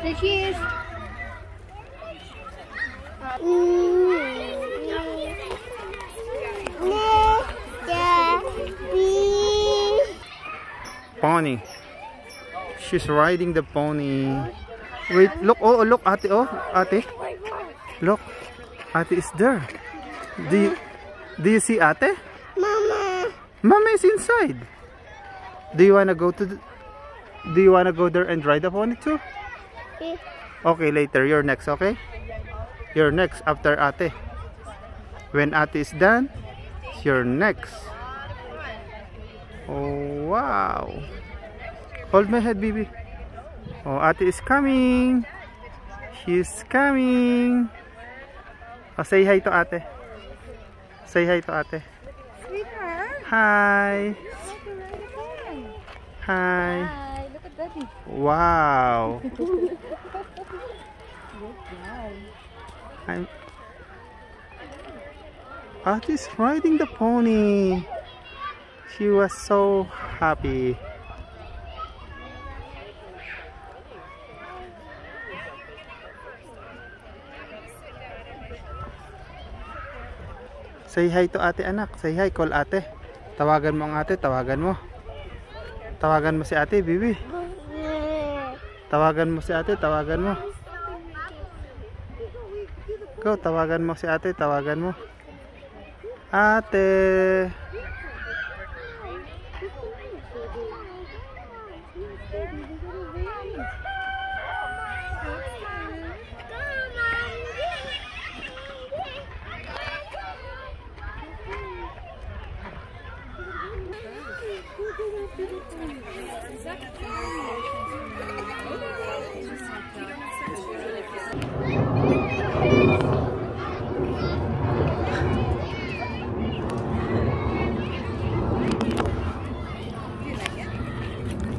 There she is. Pony. She's riding the pony. Wait, look. Oh, look, ate. Oh, ate. Look, ate is there. Do you see ate? Mama. Mama is inside. Do you wanna go there and ride the pony too? Yeah. Okay, later. You're next, okay? You're next after ate. When ate is done, you're next. Oh, wow. Hold my head, baby. Oh, ate is coming. She's coming. Oh, say hi to ate. Say hi to ate. Sweetheart. Hi. Hi. Hi. Look at Daddy. Wow. Good job. Ate is riding the pony. She was so happy. Say hi to ate, anak. Say hi, call ate. Tawagan mo ang ate, tawagan mo. Tawagan mo si ate, bibi. Tawagan mo si ate, tawagan mo. Go, tawagan mo si ate, tawagan mo. Ate.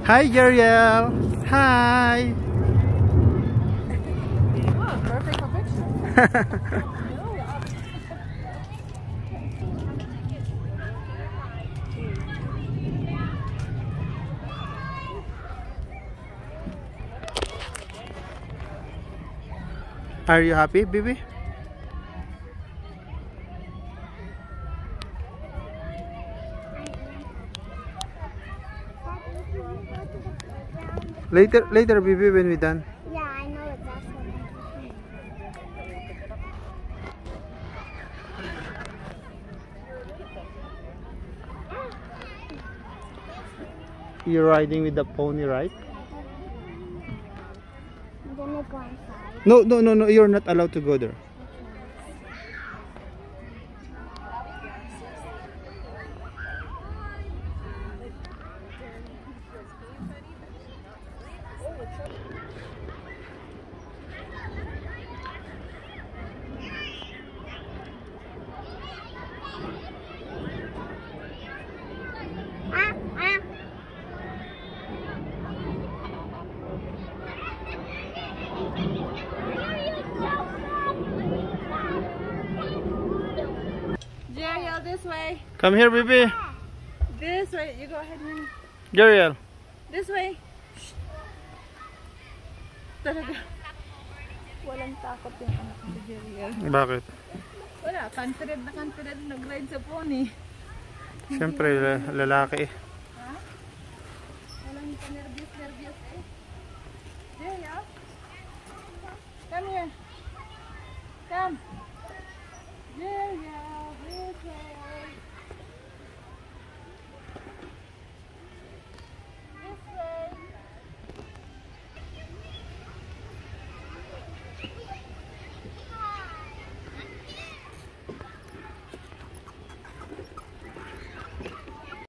Hi, Ariel. Hi. Oh, perfect for picture. Are you happy, baby? Later, baby, when we're done. Yeah, I know it. That's what You're riding with the pony, right? I'm gonna go inside. No. You're not allowed to go there. Jeriel, this way. Come here, baby. This way. You go ahead, honey. Ariel. This way. Talaga. Walang takot yung anak ni Jeriel. Bakit? Wala, confident nag-ride sa pony. Siyempre, lalaki. Ha? Walang nervyos eh.